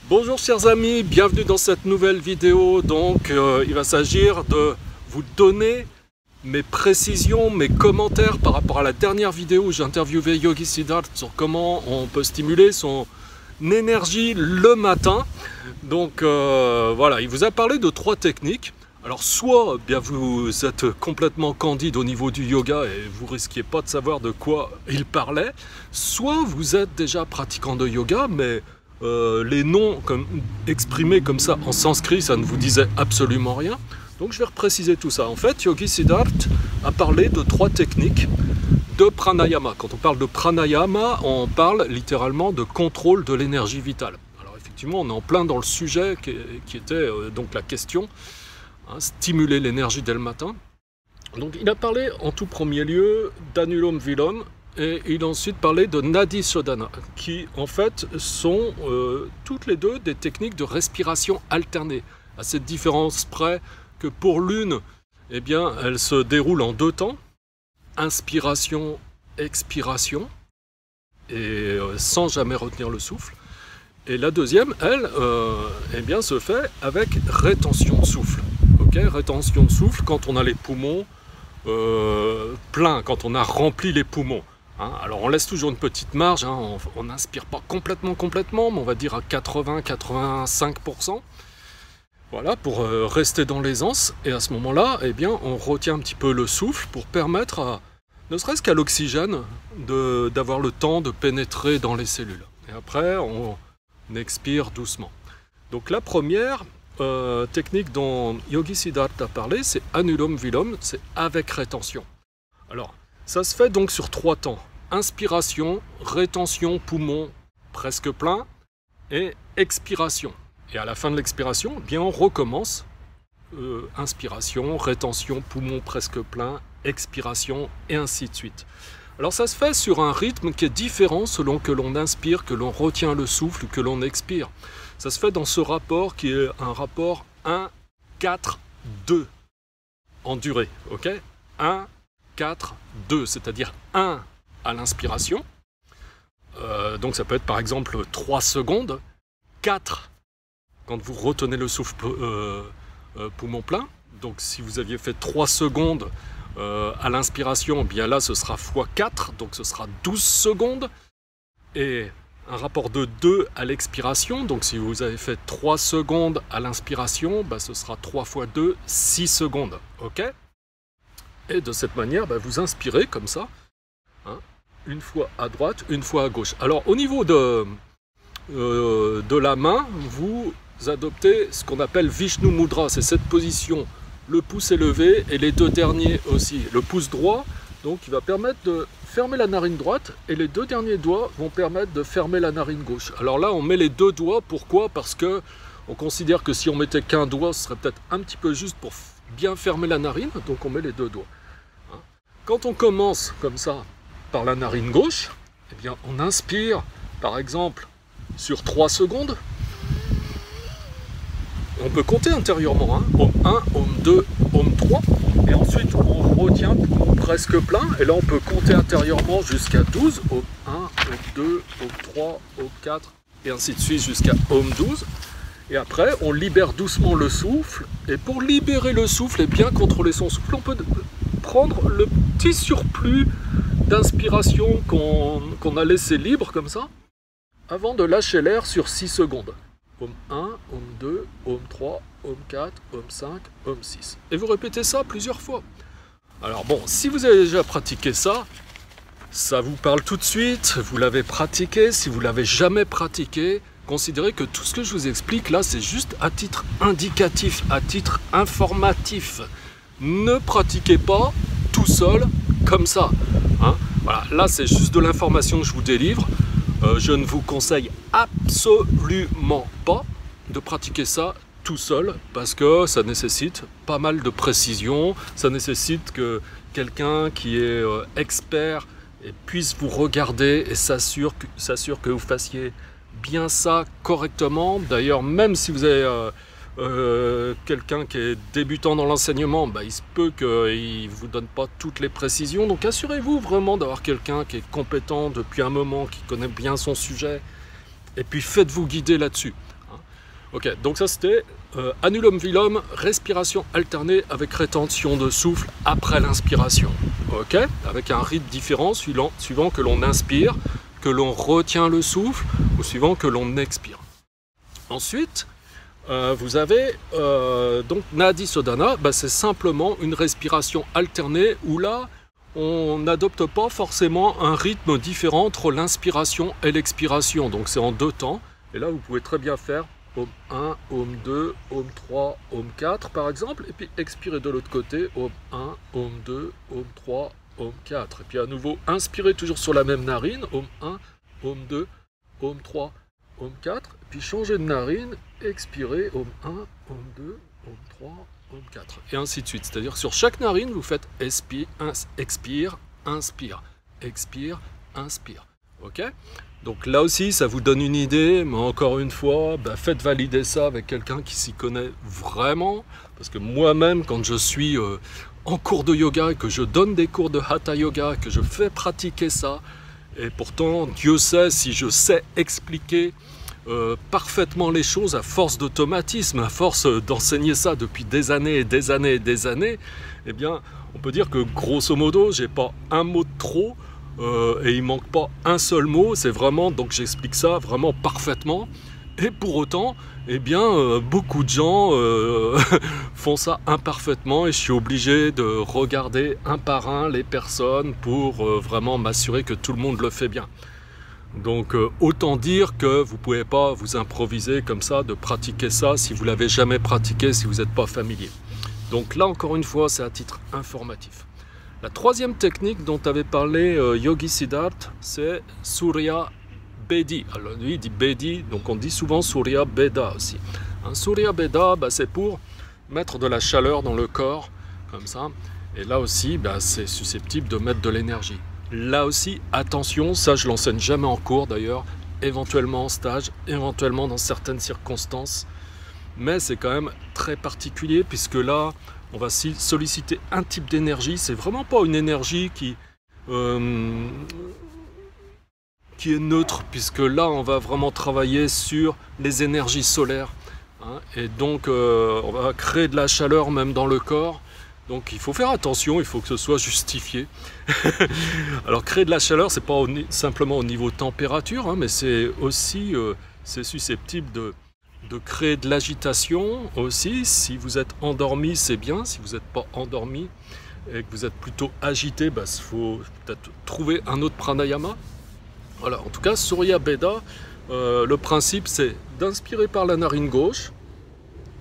Bonjour chers amis, bienvenue dans cette nouvelle vidéo. Donc il va s'agir de vous donner mes précisions, mes commentaires par rapport à la dernière vidéo où j'ai interviewé Yogi Siddharth sur comment on peut stimuler son énergie le matin. Donc voilà, il vous a parlé de 3 techniques. Alors soit bien vous êtes complètement candide au niveau du yoga et vous risquiez pas de savoir de quoi il parlait, soit vous êtes déjà pratiquant de yoga mais les noms exprimés comme ça en sanskrit, ça ne vous disait absolument rien. Donc je vais repréciser tout ça. En fait, Yogi Siddharth a parlé de 3 techniques de pranayama. Quand on parle de pranayama, on parle littéralement de contrôle de l'énergie vitale. Alors effectivement, on est en plein dans le sujet qui était donc la question, hein, stimuler l'énergie dès le matin. Donc il a parlé en tout premier lieu d'anulom vilom, et il a ensuite parlé de Nadi Shodhana, qui en fait sont toutes les deux des techniques de respiration alternée. À cette différence près que pour l'une, eh bien, elle se déroule en 2 temps, inspiration, expiration, et sans jamais retenir le souffle. Et la deuxième, elle, eh bien, se fait avec rétention de souffle. Okay, rétention de souffle quand on a les poumons pleins, quand on a rempli les poumons. Hein, alors on laisse toujours une petite marge, hein, on n'inspire pas complètement, mais on va dire à 80-85%. Voilà, pour rester dans l'aisance. Et à ce moment-là, eh bien, on retient un petit peu le souffle pour permettre, ne serait-ce qu'à l'oxygène, d'avoir le temps de pénétrer dans les cellules. Et après, on expire doucement. Donc la première technique dont Yogi Siddharth a parlé, c'est anulom vilom, c'est avec rétention. Alors, ça se fait donc sur 3 temps. Inspiration, rétention, poumon presque plein, et expiration. Et à la fin de l'expiration, eh bien on recommence. Inspiration, rétention, poumon presque plein, expiration, et ainsi de suite. Alors ça se fait sur un rythme qui est différent selon que l'on inspire, que l'on retient le souffle, que l'on expire. Ça se fait dans ce rapport qui est un rapport 1, 4, 2 en durée. Ok, 1, 4, 2, c'est-à-dire 1 à l'inspiration, donc ça peut être par exemple 3 secondes, 4 quand vous retenez le souffle poumon plein, donc si vous aviez fait 3 secondes à l'inspiration, bien là ce sera x4, donc ce sera 12 secondes, et un rapport de 2 à l'expiration, donc si vous avez fait 3 secondes à l'inspiration, bah, ce sera 3 x 2, 6 secondes, ok. Et de cette manière, bah, vous inspirez comme ça, hein, une fois à droite, une fois à gauche. Alors au niveau de la main, vous adoptez ce qu'on appelle Vishnu Mudra, c'est cette position, le pouce élevé et les 2 derniers aussi. Le pouce droit, donc il va permettre de fermer la narine droite et les 2 derniers doigts vont permettre de fermer la narine gauche. Alors là, on met les 2 doigts, pourquoi? Parce que on considère que si on mettait qu'un doigt, ce serait peut-être un petit peu juste pour bien fermer la narine, donc on met les 2 doigts. Quand on commence comme ça par la narine gauche, eh bien on inspire par exemple sur 3 secondes. On peut compter intérieurement, hein, Om 1, Om 2, Om 3, et ensuite on retient poumon presque plein, et là on peut compter intérieurement jusqu'à 12, Om 1, Om 2, Om 3, Om 4, et ainsi de suite jusqu'à Om 12. Et après on libère doucement le souffle, et pour libérer le souffle et bien contrôler son souffle, on peut prendre le petit surplus d'inspiration qu'on a laissé libre comme ça, avant de lâcher l'air sur 6 secondes. Om 1, Om 2, Om 3, Om 4, Om 5, Om 6. Et vous répétez ça plusieurs fois. Alors bon, si vous avez déjà pratiqué ça, ça vous parle tout de suite, vous l'avez pratiqué. Si vous ne l'avez jamais pratiqué, considérez que tout ce que je vous explique là, c'est juste à titre indicatif, à titre informatif. Ne pratiquez pas tout seul comme ça. Hein, voilà, là c'est juste de l'information que je vous délivre. Je ne vous conseille absolument pas de pratiquer ça tout seul parce que ça nécessite pas mal de précision. Ça nécessite que quelqu'un qui est expert puisse vous regarder et s'assure que vous fassiez bien ça correctement. D'ailleurs, même si vous avez quelqu'un qui est débutant dans l'enseignement, bah, il se peut qu'il ne vous donne pas toutes les précisions. Donc assurez-vous vraiment d'avoir quelqu'un qui est compétent depuis un moment, qui connaît bien son sujet, et puis faites-vous guider là-dessus. Hein. Ok, donc ça c'était Anulum Vilum, respiration alternée avec rétention de souffle après l'inspiration. Ok, avec un rythme différent suivant que l'on inspire, que l'on retient le souffle ou suivant que l'on expire. Ensuite, vous avez donc Nadi Sodhana, c'est simplement une respiration alternée où là, on n'adopte pas forcément un rythme différent entre l'inspiration et l'expiration. Donc c'est en 2 temps. Et là, vous pouvez très bien faire Om 1, Om 2, Om 3, Om 4 par exemple. Et puis expirer de l'autre côté, Om 1, Om 2, Om 3, Om 4. Et puis à nouveau, inspirer toujours sur la même narine, Om 1, Om 2, Om 3, Om 4. Et puis changer de narine, expirer, Om 1, Om 2, Om 3, Om 4. Et ainsi de suite. C'est-à-dire sur chaque narine, vous faites expire, inspire, expire, inspire. Ok ? Donc là aussi, ça vous donne une idée, mais encore une fois, faites valider ça avec quelqu'un qui s'y connaît vraiment. Parce que moi-même, quand je suis en cours de yoga et que je donne des cours de Hatha Yoga, que je fais pratiquer ça, et pourtant, Dieu sait si je sais expliquer parfaitement les choses à force d'automatisme, à force d'enseigner ça depuis des années et des années et des années, eh bien, on peut dire que grosso modo, j'ai pas un mot de trop et il manque pas un seul mot. C'est vraiment, donc j'explique ça vraiment parfaitement. Et pour autant, eh bien, beaucoup de gens font ça imparfaitement et je suis obligé de regarder un par un les personnes pour vraiment m'assurer que tout le monde le fait bien. Donc autant dire que vous ne pouvez pas vous improviser comme ça, de pratiquer ça si vous ne l'avez jamais pratiqué, si vous n'êtes pas familier. Donc là encore une fois, c'est à titre informatif. La troisième technique dont avait parlé Yogi Siddhartha, c'est Surya Bedi. Alors lui il dit Bedi, donc on dit souvent Surya Beda aussi. Un Surya Beda, c'est pour mettre de la chaleur dans le corps, comme ça. Et là aussi, c'est susceptible de mettre de l'énergie. Là aussi, attention, ça je l'enseigne jamais en cours d'ailleurs, éventuellement en stage, éventuellement dans certaines circonstances. Mais c'est quand même très particulier puisque là, on va solliciter un type d'énergie. C'est vraiment pas une énergie qui est neutre, puisque là, on va vraiment travailler sur les énergies solaires. Hein, et donc, on va créer de la chaleur même dans le corps. Donc il faut faire attention, il faut que ce soit justifié. Alors créer de la chaleur, c'est pas simplement au niveau température, hein, mais c'est aussi c'est susceptible de créer de l'agitation aussi. Si vous êtes endormi, c'est bien. Si vous n'êtes pas endormi et que vous êtes plutôt agité, il faut peut-être trouver un autre pranayama. Voilà, en tout cas, Surya Beda, le principe c'est d'inspirer par la narine gauche,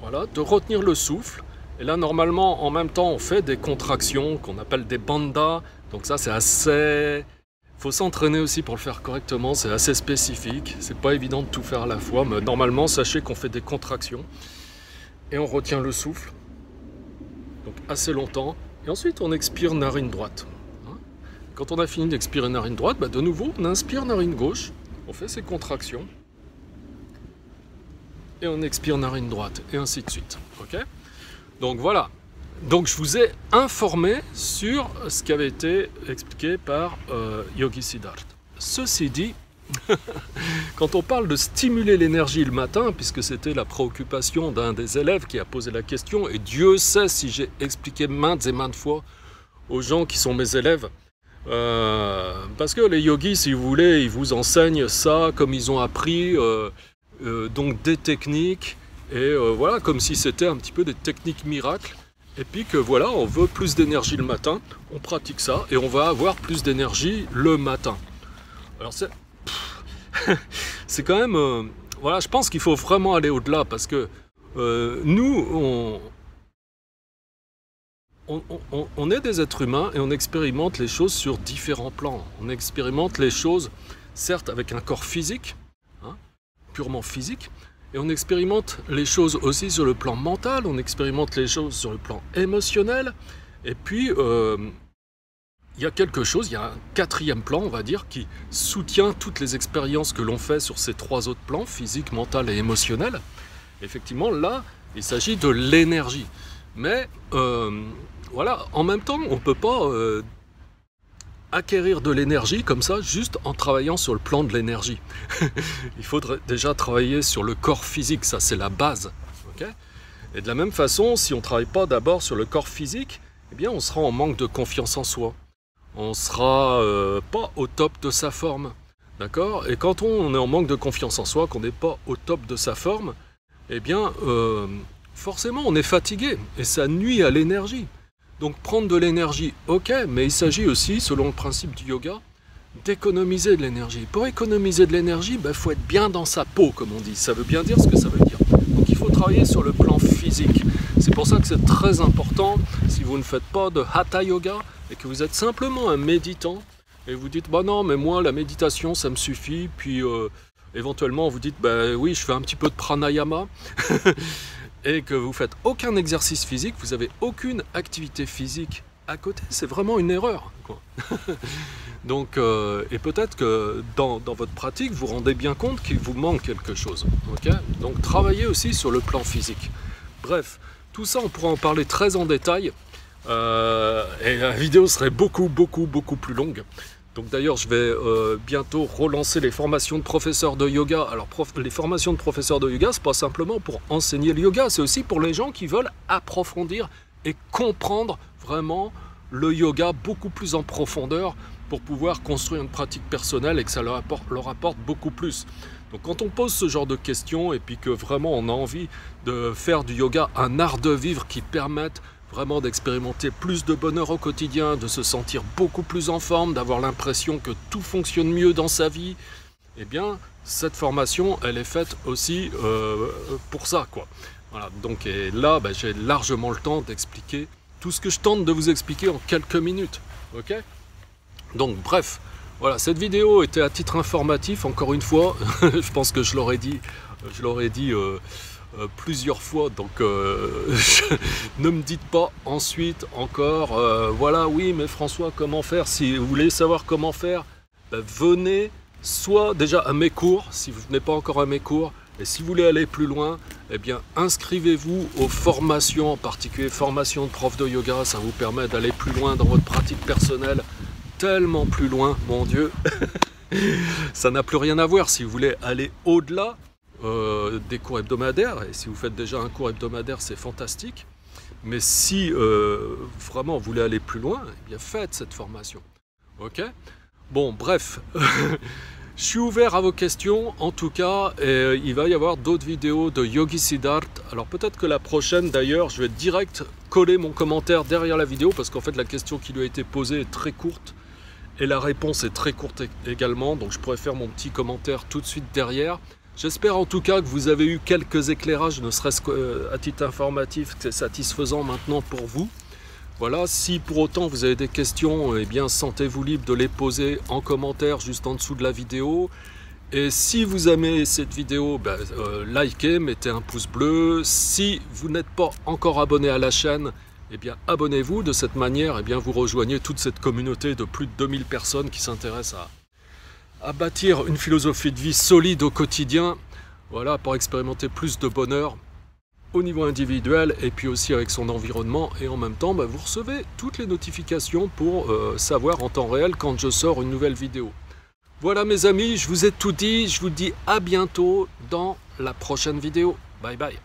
voilà, de retenir le souffle. Et là, normalement, en même temps, on fait des contractions qu'on appelle des bandhas. Donc ça, c'est assez... Il faut s'entraîner aussi pour le faire correctement. C'est assez spécifique. C'est pas évident de tout faire à la fois. Mais normalement, sachez qu'on fait des contractions. Et on retient le souffle. Donc assez longtemps. Et ensuite, on expire narine droite. Quand on a fini d'expirer narine droite, de nouveau, on inspire narine gauche. On fait ces contractions. Et on expire narine droite. Et ainsi de suite. Ok ? Donc voilà, donc je vous ai informé sur ce qui avait été expliqué par Yogi Siddhartha. Ceci dit, quand on parle de stimuler l'énergie le matin, puisque c'était la préoccupation d'un des élèves qui a posé la question, et Dieu sait si j'ai expliqué maintes et maintes fois aux gens qui sont mes élèves, parce que les yogis, si vous voulez, ils vous enseignent ça comme ils ont appris, donc des techniques, et voilà, comme si c'était un petit peu des techniques miracles. Et puis que voilà, on veut plus d'énergie le matin, on pratique ça et on va avoir plus d'énergie le matin. Alors c'est quand même... voilà, je pense qu'il faut vraiment aller au-delà parce que nous, on est des êtres humains et on expérimente les choses sur différents plans. On expérimente les choses, certes, avec un corps physique, hein, purement physique, et on expérimente les choses aussi sur le plan mental, on expérimente les choses sur le plan émotionnel, et puis il y a quelque chose, il y a un quatrième plan, on va dire, qui soutient toutes les expériences que l'on fait sur ces trois autres plans, physique, mental et émotionnel. Effectivement, là, il s'agit de l'énergie. Mais voilà, en même temps, on ne peut pas acquérir de l'énergie comme ça, juste en travaillant sur le plan de l'énergie. Il faudrait déjà travailler sur le corps physique, ça c'est la base. Okay, et de la même façon, si on ne travaille pas d'abord sur le corps physique, eh bien on sera en manque de confiance en soi. On ne sera pas au top de sa forme. D'accord? Et quand on est en manque de confiance en soi, qu'on n'est pas au top de sa forme, eh bien forcément on est fatigué et ça nuit à l'énergie. Donc prendre de l'énergie, ok, mais il s'agit aussi, selon le principe du yoga, d'économiser de l'énergie. Pour économiser de l'énergie, il faut être bien dans sa peau, comme on dit. Ça veut bien dire ce que ça veut dire. Donc il faut travailler sur le plan physique. C'est pour ça que c'est très important, si vous ne faites pas de Hatha Yoga et que vous êtes simplement un méditant, et vous dites, bah non, mais moi, la méditation, ça me suffit, puis éventuellement, vous dites, bah oui, je fais un petit peu de pranayama, et que vous faites aucun exercice physique, vous n'avez aucune activité physique à côté, c'est vraiment une erreur, quoi. Donc, et peut-être que dans votre pratique, vous vous rendez bien compte qu'il vous manque quelque chose. Okay, donc travaillez aussi sur le plan physique. Bref, tout ça, on pourra en parler très en détail, et la vidéo serait beaucoup plus longue. Donc d'ailleurs, je vais bientôt relancer les formations de professeurs de yoga. Alors, les formations de professeurs de yoga, c'est pas simplement pour enseigner le yoga, c'est aussi pour les gens qui veulent approfondir et comprendre vraiment le yoga beaucoup plus en profondeur pour pouvoir construire une pratique personnelle et que ça leur apporte beaucoup plus. Donc quand on pose ce genre de questions et puis que vraiment on a envie de faire du yoga un art de vivre qui permette vraiment d'expérimenter plus de bonheur au quotidien, de se sentir beaucoup plus en forme, d'avoir l'impression que tout fonctionne mieux dans sa vie, eh bien, cette formation, elle est faite aussi pour ça, quoi. Voilà, donc et là, j'ai largement le temps d'expliquer tout ce que je tente de vous expliquer en quelques minutes, ok? Donc, bref, voilà, cette vidéo était à titre informatif, encore une fois, je pense que je l'aurais dit plusieurs fois, donc ne me dites pas ensuite encore voilà, oui, mais François, comment faire? Si vous voulez savoir comment faire, venez soit déjà à mes cours, si vous venez pas encore à mes cours, et si vous voulez aller plus loin, eh bien inscrivez-vous aux formations, en particulier formation de prof de yoga, ça vous permet d'aller plus loin dans votre pratique personnelle, tellement plus loin, mon Dieu. Ça n'a plus rien à voir si vous voulez aller au-delà des cours hebdomadaires, et si vous faites déjà un cours hebdomadaire, c'est fantastique. Mais si vraiment vous voulez aller plus loin, eh bien faites cette formation. Ok? Bon, bref, je suis ouvert à vos questions, en tout cas, et il va y avoir d'autres vidéos de Yogi Siddharth. Alors peut-être que la prochaine, d'ailleurs, je vais direct coller mon commentaire derrière la vidéo, parce qu'en fait la question qui lui a été posée est très courte, et la réponse est très courte également, donc je pourrais faire mon petit commentaire tout de suite derrière. J'espère en tout cas que vous avez eu quelques éclairages, ne serait-ce qu'à titre informatif, que c'est satisfaisant maintenant pour vous. Voilà, si pour autant vous avez des questions, eh bien sentez-vous libre de les poser en commentaire juste en dessous de la vidéo. Et si vous aimez cette vidéo, likez, mettez un pouce bleu. Si vous n'êtes pas encore abonné à la chaîne, eh bien abonnez-vous. De cette manière, eh bien, vous rejoignez toute cette communauté de plus de 2000 personnes qui s'intéressent à bâtir une philosophie de vie solide au quotidien, voilà, pour expérimenter plus de bonheur au niveau individuel et puis aussi avec son environnement, et en même temps vous recevez toutes les notifications pour savoir en temps réel quand je sors une nouvelle vidéo. Voilà mes amis, je vous ai tout dit, je vous dis à bientôt dans la prochaine vidéo. Bye bye.